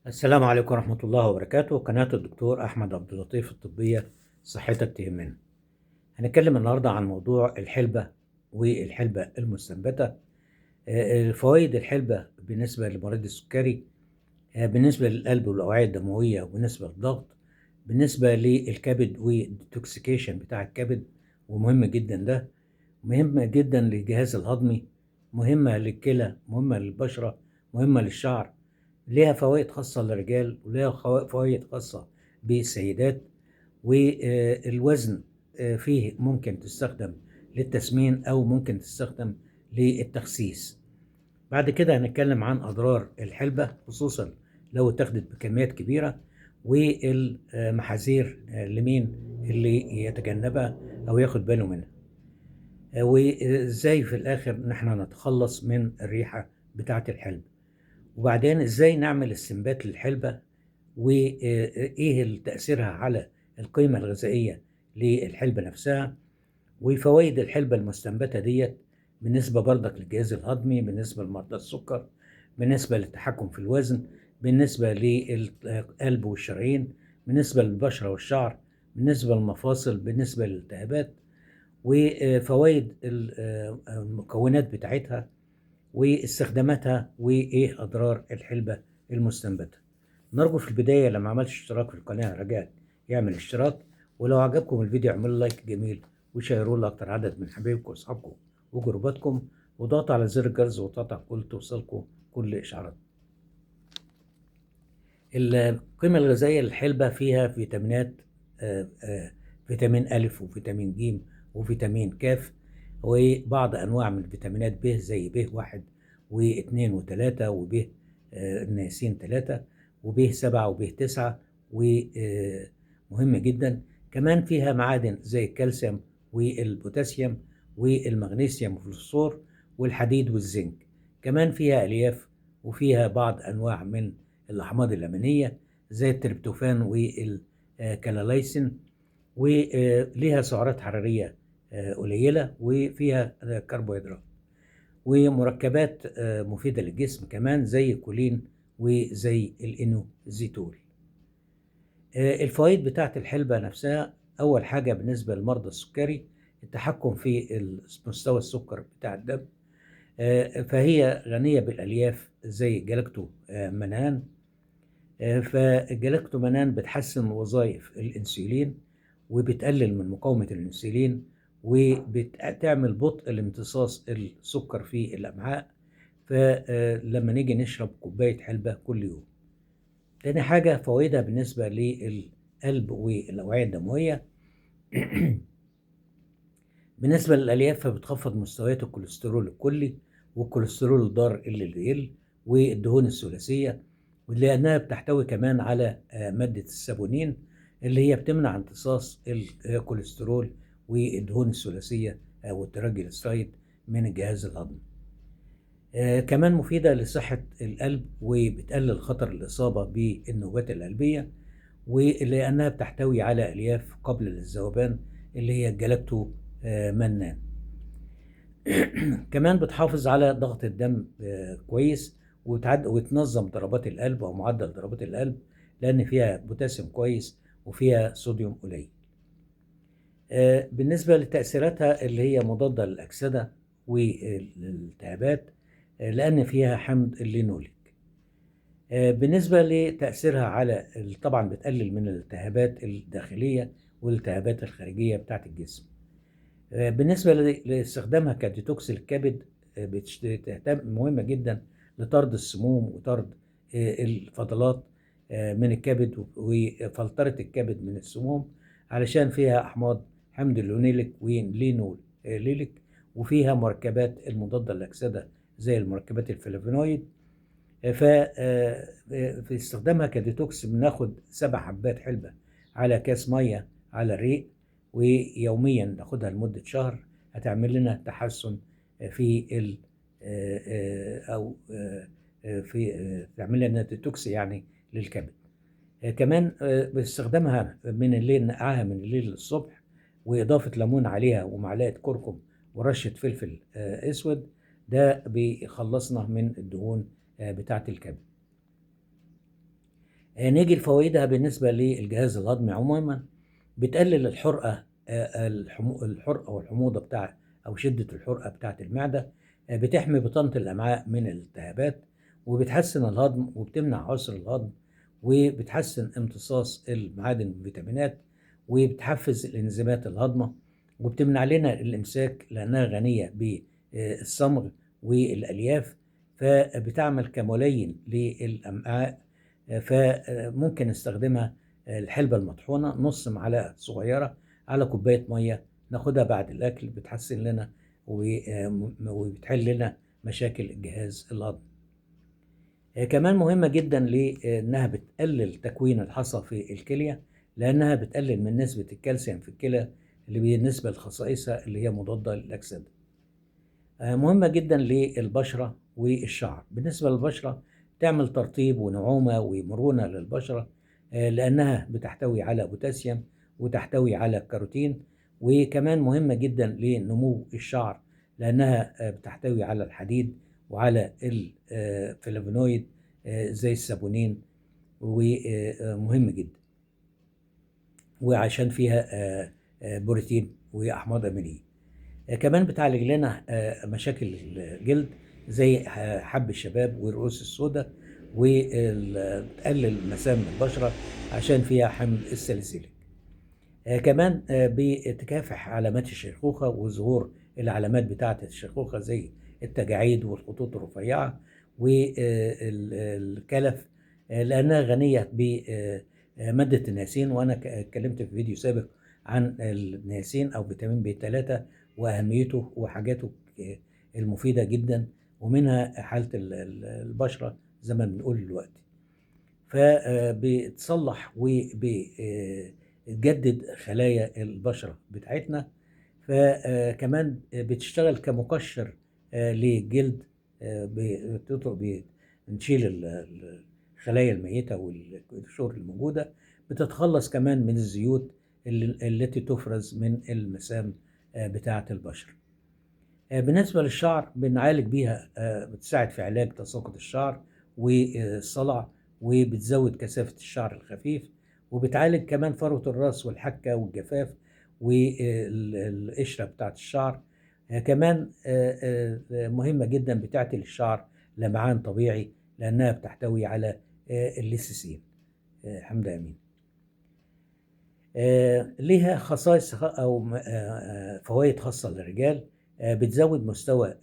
السلام عليكم ورحمة الله وبركاته. قناة الدكتور أحمد عبد اللطيف الطبية، صحتك تهمنا. هنتكلم النهاردة عن موضوع الحلبة والحلبة المستنبتة. فوائد الحلبة بالنسبة لمريض السكري، بالنسبة للقلب والأوعية الدموية، وبالنسبة للضغط، بالنسبة للكبد والديتوكسيكيشن بتاع الكبد، ومهم جدا ده. مهمة جدا للجهاز الهضمي، مهمة للكلى، مهمة للبشرة، مهمة للشعر. ليها فوائد خاصة للرجال وليها فوائد خاصة بالسيدات. والوزن فيه ممكن تستخدم للتسمين أو ممكن تستخدم للتخسيس. بعد كده هنتكلم عن أضرار الحلبة، خصوصا لو اتخذت بكميات كبيرة، والمحاذير لمين اللي يتجنبها أو ياخد باله منها، وإزاي في الآخر نحن نتخلص من الريحة بتاعة الحلبة. وبعدين ازاي نعمل استنبات للحلبة، وايه تأثيرها على القيمة الغذائية للحلبة نفسها، وفوائد الحلبة المستنبتة ديت بالنسبة برضك للجهاز الهضمي، بالنسبة لمرضى السكر، بالنسبة للتحكم في الوزن، بالنسبة للقلب والشرايين، بالنسبة للبشرة والشعر، بالنسبة للمفاصل، بالنسبة للالتهابات، وفوائد المكونات بتاعتها واستخداماتها، وايه اضرار الحلبة المستنبتة. نرجو في البداية لما عملش اشتراك في القناة رجاء يعمل اشتراك، ولو عجبكم الفيديو اعملوا لايك جميل وشيروه لاكتر عدد من حبايبكم واصحابكم وجروباتكم، وضغطوا على زر الجرس وتقطع كل توصلكم كل اشعارات. القيمة الغذائية للحلبة فيها فيتامينات، فيتامين أ وفيتامين ج وفيتامين ك، وبعض أنواع من فيتامينات ب زي ب1 و2 و3 وب نياسين 3 وب7 وب9، ومهم جدا. كمان فيها معادن زي الكالسيوم والبوتاسيوم والمغنيسيوم والفوسفور والحديد والزنك. كمان فيها ألياف، وفيها بعض أنواع من الأحماض الأمينية زي التريبتوفان والكالاليسين، وليها سعرات حرارية قليلة، وفيها كربوهيدرات ومركبات مفيدة للجسم كمان زي الكولين وزي الإنوزيتول. الفوائد بتاعت الحلبة نفسها، أول حاجة بالنسبة لمرضى السكري التحكم في مستوى السكر بتاع الدم. فهي غنية بالألياف زي جلاكتو منان. فالجلاكتومانان بتحسن وظائف الانسولين، وبتقلل من مقاومة الانسولين، وبتعمل بطء لامتصاص السكر في الأمعاء. فلما نيجي نشرب كوباية حلبة كل يوم. تاني حاجة فوائدها بالنسبة للقلب والأوعية الدموية. بالنسبة للألياف فبتخفض مستويات الكوليسترول الكلي والكوليسترول الضار اللي بيقل والدهون الثلاثية، ولأنها بتحتوي كمان على مادة السابونين اللي هي بتمنع امتصاص الكوليسترول والدهون الثلاثية والتراجليسيرايد من الجهاز الهضمي. كمان مفيدة لصحة القلب، وبتقلل خطر الإصابة بالنوبات القلبية، ولأنها بتحتوي على ألياف قابلة للذوبان اللي هي الجلاكتو منان. كمان بتحافظ على ضغط الدم كويس، وتنظم ضربات القلب او معدل ضربات القلب، لان فيها بوتاسيوم كويس وفيها صوديوم قليل. بالنسبه لتاثيراتها اللي هي مضاده للاكسده والالتهابات، لان فيها حمض اللينوليك. بالنسبه لتاثيرها على طبعا بتقلل من الالتهابات الداخليه والالتهابات الخارجيه بتاعت الجسم. بالنسبة لاستخدامها كديتوكس للكبد، مهمة جدا لطرد السموم وطرد الفضلات من الكبد وفلترة الكبد من السموم، علشان فيها أحماض حمض اللينوليك ولينوليك، وفيها مركبات المضادة للأكسدة زي المركبات الفلافونويد. في استخدامها كديتوكس بناخد 7 حبات حلبة على كاس مية على الريق، ويوميا ناخدها لمدة شهر. هتعمل لنا تحسن في او في تعمل لنا ديتوكس يعني للكبد. كمان باستخدامها من الليل، نقعها من الليل للصبح، وإضافة ليمون عليها ومعلقة كركم ورشة فلفل أسود، ده بيخلصنا من الدهون بتاعة الكبد. نيجي لفوائدها بالنسبة للجهاز الهضمي عموما. بتقلل الحرقة، الحرقة والحموضة أو شدة الحرقة بتاعة المعدة. بتحمي بطانة الأمعاء من الالتهابات، وبتحسن الهضم وبتمنع عسر الهضم، وبتحسن امتصاص المعادن والفيتامينات، وبتحفز الإنزيمات الهضمة، وبتمنع لنا الإمساك لأنها غنية بالصمغ والألياف، فبتعمل كملين للأمعاء. فممكن نستخدمها الحلبة المطحونة نص معلقة صغيرة على كوباية مية، ناخدها بعد الأكل، بتحسن لنا وبتحل لنا مشاكل الجهاز الهضمي. كمان مهمة جدا لأنها بتقلل تكوين الحصى في الكلية، لأنها بتقلل من نسبة الكالسيوم في الكلى اللي بالنسبة لخصائصها اللي هي مضادة للأكسدة. مهمة جدا للبشرة والشعر. بالنسبة للبشرة تعمل ترطيب ونعومة ومرونة للبشرة، لأنها بتحتوي على بوتاسيوم وتحتوي على كاروتين. وكمان مهمة جدا لنمو الشعر، لأنها بتحتوي على الحديد وعلى الفلافونويد زي السابونين، ومهم جدا، وعشان فيها بروتين وأحماض أمينية. كمان بتعالج لنا مشاكل الجلد زي حب الشباب والرؤوس السوداء، وبتقلل مسام البشرة عشان فيها حمض الساليسيليك. كمان بتكافح علامات الشيخوخة وظهور العلامات بتاعة الشيخوخة زي التجاعيد والخطوط الرفيعة والكلف، لأنها غنية بمادة النياسين. وأنا اتكلمت في فيديو سابق عن النياسين أو فيتامين B3 وأهميته وحاجاته المفيدة جدا، ومنها حالة البشرة زي ما بنقول دلوقتي. فبتصلح وبتجدد خلايا البشرة بتاعتنا. فكمان بتشتغل كمقشر للجلد، بنشيل الخلايا الميتة والقشور الموجودة. بتتخلص كمان من الزيوت التي تفرز من المسام بتاعة البشرة. بالنسبة للشعر بنعالج بيها، بتساعد في علاج تساقط الشعر والصلع، وبتزود كثافة الشعر الخفيف، وبتعالج كمان فروة الراس والحكة والجفاف والقشرة بتاعة الشعر. كمان مهمة جدا، بتعطي للشعر لمعان طبيعي لأنها بتحتوي على الليسيسين. حمد أمين. ليها خصائص أو فوائد خاصة للرجال. بتزود مستوى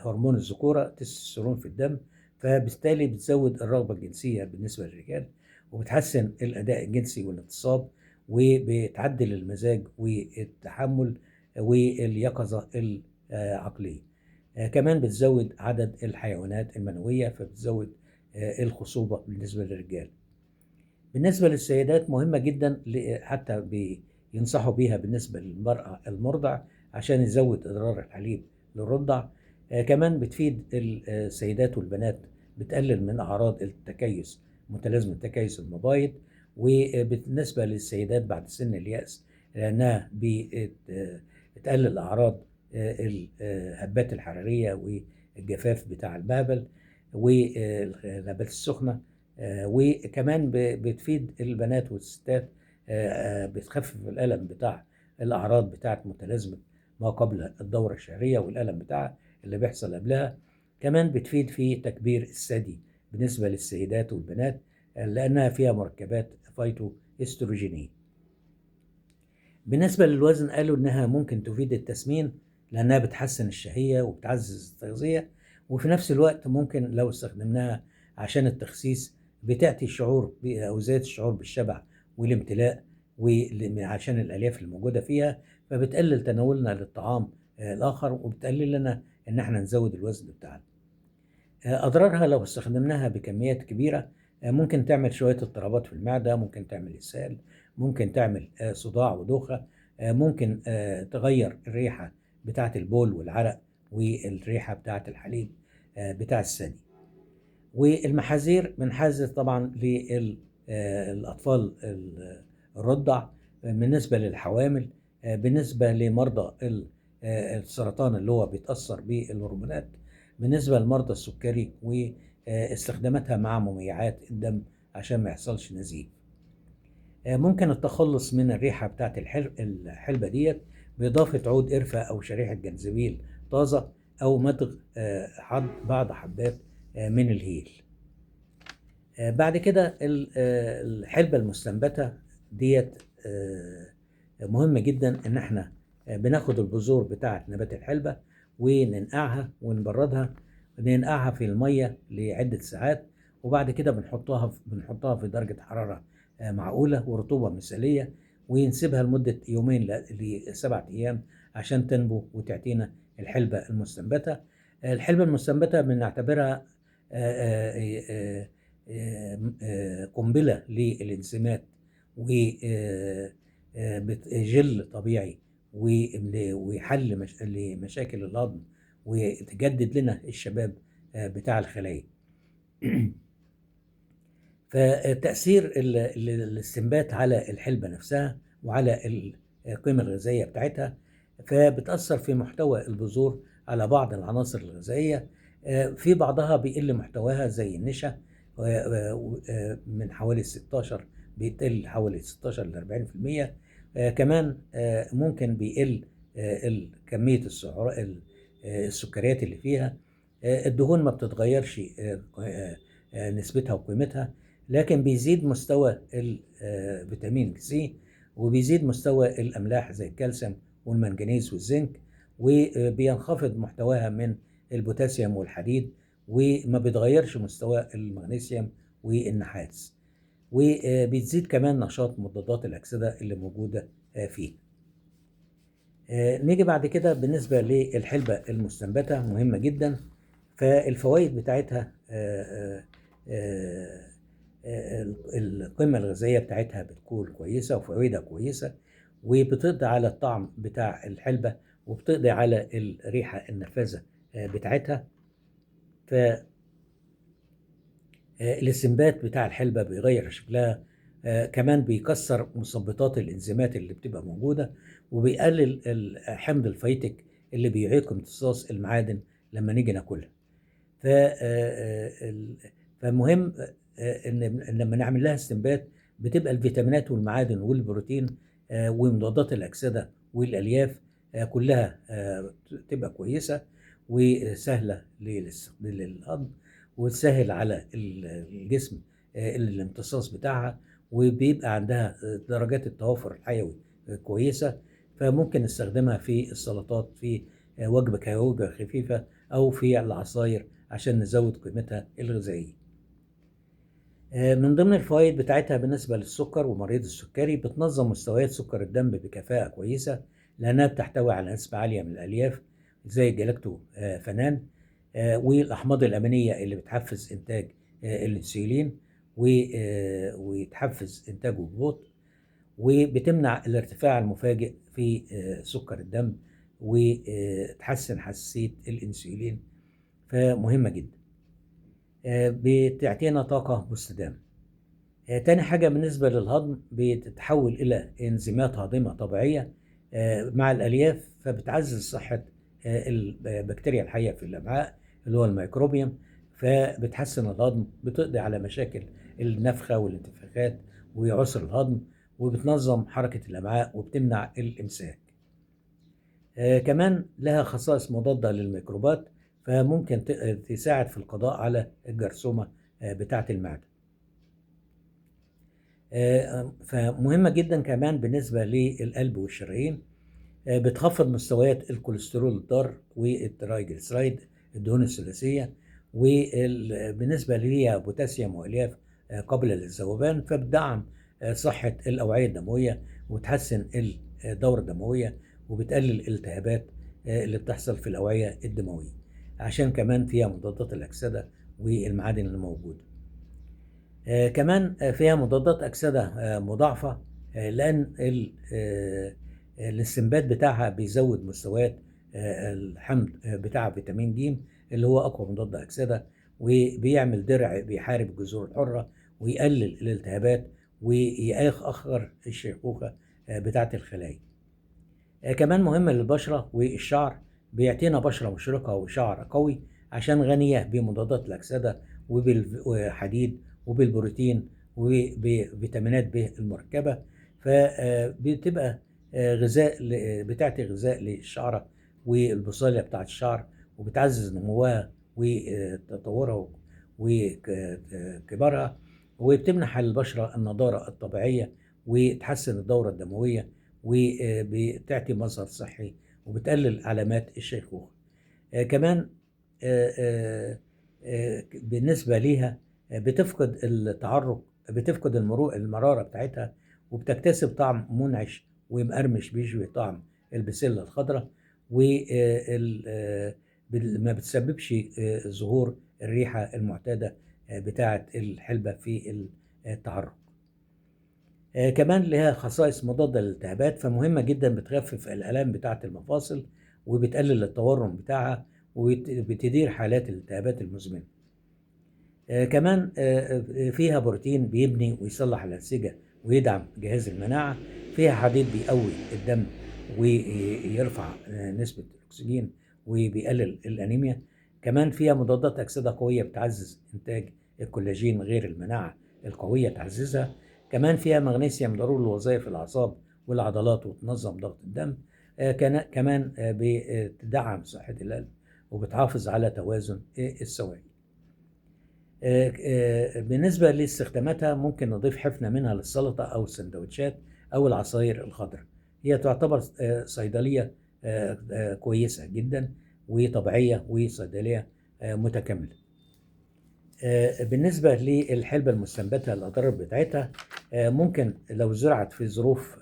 هرمون الذكورة تستوستيرون في الدم، فبالتالي بتزود الرغبة الجنسية بالنسبة للرجال، وبتحسن الأداء الجنسي والاغتصاب، وبتعدل المزاج والتحمل واليقظة العقلية. كمان بتزود عدد الحيوانات المنوية، فبتزود الخصوبة بالنسبة للرجال. بالنسبة للسيدات مهمة جدا، حتى بينصحوا بيها بالنسبة للمرأة المرضع عشان يزود إدرار الحليب للرضع. كمان بتفيد السيدات والبنات، بتقلل من أعراض التكيس، متلازمة تكيس المبايض. وبالنسبة للسيدات بعد سن اليأس، لأنها بتقلل أعراض الهبات الحرارية والجفاف بتاع البهبل والهبات السخنة. وكمان بتفيد البنات والستات، بتخفف الألم بتاع الأعراض بتاعت متلازمة ما قبل الدورة الشهرية والألم بتاعها اللي بيحصل قبلها. كمان بتفيد في تكبير الثدي بالنسبة للسيدات والبنات، لأنها فيها مركبات فايتو استروجينية. بالنسبة للوزن قالوا إنها ممكن تفيد التسمين، لأنها بتحسن الشهية وبتعزز التغذية، وفي نفس الوقت ممكن لو استخدمناها عشان التخسيس بتعطي الشعور أو زيادة الشعور بالشبع والامتلاء، وعشان الألياف الموجودة فيها، فبتقلل تناولنا للطعام الآخر، وبتقلل لنا إن احنا نزود الوزن بتاعنا. أضرارها لو استخدمناها بكميات كبيرة ممكن تعمل شوية اضطرابات في المعدة، ممكن تعمل إسهال، ممكن تعمل صداع ودوخة، ممكن تغير الريحة بتاعة البول والعرق والريحة بتاعة الحليب بتاع الثدي. والمحاذير بنحذر طبعا للأطفال الرضع، بالنسبة للحوامل، بالنسبة لمرضى السرطان اللي هو بيتأثر بالهرمونات، بالنسبة لمرضى السكري واستخداماتها مع مميعات الدم عشان ما يحصلش نزيف. ممكن التخلص من الريحة بتاعت الحلبة ديت بإضافة عود قرفة أو شريحة جنزبيل طازة، أو مضغ بعض حبات من الهيل. بعد كده الحلبة المستنبتة ديت مهم جدا إن احنا بناخد البذور بتاعة نبات الحلبة وننقعها ونبردها، ننقعها في المية لعدة ساعات، وبعد كده بنحطها في درجة حرارة معقولة ورطوبة مثالية، ونسيبها لمدة يومين ل7 أيام عشان تنبو وتعطينا الحلبة المستنبتة. الحلبة المستنبتة بنعتبرها قنبلة للإنزيمات وجل طبيعي ويحل لمشاكل الهضم وتجدد لنا الشباب بتاع الخلايا. فتأثير الاستنبات على الحلبة نفسها وعلى القيمة الغذائية بتاعتها، فبتأثر في محتوى البذور على بعض العناصر الغذائية. في بعضها بيقل محتواها زي النشا من حوالي 16 بيقل حوالي 16 ل 40%. كمان ممكن بيقل كمية السكريات اللي فيها. الدهون ما بتتغيرش نسبتها وقيمتها، لكن بيزيد مستوى الفيتامين سي، وبيزيد مستوى الأملاح زي الكالسيوم والمنجنيز والزنك، وبينخفض محتواها من البوتاسيوم والحديد، وما بيتغيرش مستوى المغنيسيوم والنحاس، وبتزيد كمان نشاط مضادات الأكسدة اللي موجودة فيه. نيجي بعد كده بالنسبة للحلبة المستنبتة مهمة جدا. فالفوائد بتاعتها القيمة الغذائية بتاعتها بتكون كويسة وفوائدها كويسة، وبتقضي على الطعم بتاع الحلبة وبتقضي على الريحة النفاذة بتاعتها. الاستنبات بتاع الحلبة بيغير شكلها، كمان بيكسر مثبطات الانزيمات اللي بتبقى موجودة، وبيقلل حمض الفيتك اللي بيعيق امتصاص المعادن لما نيجي ناكلها. فمهم ان لما نعمل لها استنبات بتبقى الفيتامينات والمعادن والبروتين ومضادات الاكسده والالياف كلها تبقى كويسه وسهله للهضم، وتسهل على الجسم الامتصاص بتاعها، وبيبقى عندها درجات التوافر الحيوي كويسه. فممكن نستخدمها في السلطات، في وجبه خفيفه، او في العصاير عشان نزود قيمتها الغذائيه. من ضمن الفوائد بتاعتها بالنسبة للسكر ومريض السكري، بتنظم مستويات سكر الدم بكفاءة كويسة، لأنها بتحتوي على نسبة عالية من الألياف زي الجلاكتوفانان والأحماض الأمينية اللي بتحفز إنتاج الأنسولين وتحفز إنتاجه ببطء، وبتمنع الارتفاع المفاجئ في سكر الدم وتحسن حساسية الأنسولين، فمهمة جدا. بتعطينا طاقة مستدامة. تاني حاجة بالنسبة للهضم، بتتحول إلى إنزيمات هاضمة طبيعية مع الألياف، فبتعزز صحة البكتيريا الحية في الأمعاء اللي هو الميكروبيوم، فبتحسن الهضم، بتقضي على مشاكل النفخة والانتفاخات وعسر الهضم، وبتنظم حركة الأمعاء وبتمنع الإمساك. كمان لها خصائص مضادة للميكروبات، فممكن تساعد في القضاء على الجرثومة بتاعة المعدة. فمهمة جدا كمان بالنسبة للقلب والشرايين، بتخفض مستويات الكوليسترول الضار والترايجليسرايد الدهون الثلاثية، وبالنسبة ليها بوتاسيوم وألياف قابلة للذوبان، فبتدعم صحة الأوعية الدموية وتحسن الدورة الدموية، وبتقلل الالتهابات اللي بتحصل في الأوعية الدموية، عشان كمان فيها مضادات الأكسدة والمعادن اللي موجودة. كمان فيها مضادات أكسدة مضاعفة، لأن الاستنبات بتاعها بيزود مستويات الحمض بتاع فيتامين ج اللي هو أقوى مضاد أكسدة، وبيعمل درع بيحارب الجذور الحرة ويقلل الالتهابات ويأخر الشيخوخة بتاعة الخلايا. كمان مهمة للبشرة والشعر، بيعطينا بشرة مشرقة وشعر قوي عشان غنية بمضادات الأكسدة وبالحديد وبالبروتين وبفيتامينات ب المركبة، فبتبقى بتعطي غذاء للشعرة والبصيلة بتاعة الشعر، وبتعزز نموها وتطورها وكبرها، وبتمنح البشرة النضارة الطبيعية، وتحسن الدورة الدموية، وبتعطي مظهر صحي، وبتقلل علامات الشيخوخة. كمان بالنسبة ليها بتفقد التعرق، بتفقد المرارة بتاعتها، وبتكتسب طعم منعش ومقرمش بيشبه طعم البسلة الخضراء، وما بتسببش ظهور الريحة المعتادة بتاعة الحلبة في التعرق. كمان لها خصائص مضادة للالتهابات، فمهمة جدا، بتخفف الآلام بتاعة المفاصل، وبتقلل التورم بتاعها، وبتدير حالات الالتهابات المزمنة. كمان فيها بروتين بيبني ويصلح الأنسجة ويدعم جهاز المناعة. فيها حديد بيقوي الدم ويرفع نسبة الأكسجين وبيقلل الأنيميا. كمان فيها مضادات أكسدة قوية بتعزز إنتاج الكولاجين، غير المناعة القوية تعززها. كمان فيها مغنيسيوم ضروري لوظائف الأعصاب والعضلات وتنظم ضغط الدم. كمان بتدعم صحة القلب، وبتحافظ على توازن السوائل. بالنسبة لاستخداماتها، ممكن نضيف حفنة منها للسلطة أو السندوتشات أو العصاير الخضراء. هي تعتبر صيدلية كويسة جدا وطبيعية، وصيدلية متكاملة. بالنسبة للحلبة المستنبتة، الأضرار بتاعتها ممكن لو زرعت في ظروف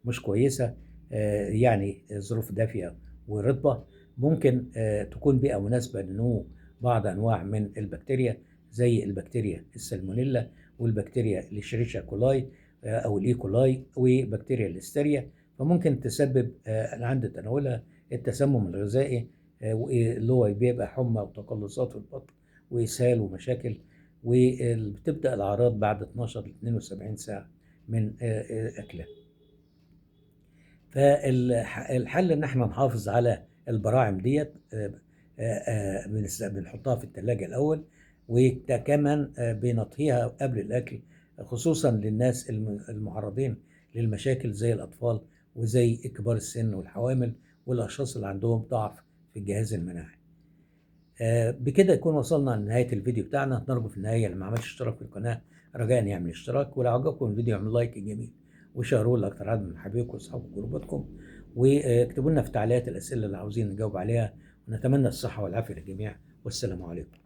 مش كويسة، يعني ظروف دافية ورطبة، ممكن تكون بيئة مناسبة لنمو بعض أنواع من البكتيريا، زي البكتيريا السالمونيلا، والبكتيريا الإشيريشيا كولاي أو الإيكولاي، وبكتيريا الإستيريا. فممكن تسبب عند تناولها التسمم الغذائي، اللي هو بيبقى حمى وتقلصات في البطن وإسهال ومشاكل، وبتبدأ الأعراض بعد 12 ل 72 ساعة من أكلها. فالحل إن احنا نحافظ على البراعم ديت، بنحطها في الثلاجة الأول، وكمان بنطهيها قبل الأكل، خصوصا للناس المعرضين للمشاكل زي الأطفال وزي كبار السن والحوامل والأشخاص اللي عندهم ضعف في الجهاز المناعي. بكده يكون وصلنا لنهاية الفيديو بتاعنا. نرجو في النهاية اللي ما عملش اشتراك في القناة رجاء يعمل اشتراك، ولو عجبكم الفيديو اعمل لايك جميل، وشيروه لأكثر عدد من حبايبكم واصحابكم وجروباتكم، واكتبوا لنا في التعليقات الأسئلة اللي عاوزين نجاوب عليها، ونتمنى الصحة والعافية للجميع، والسلام عليكم.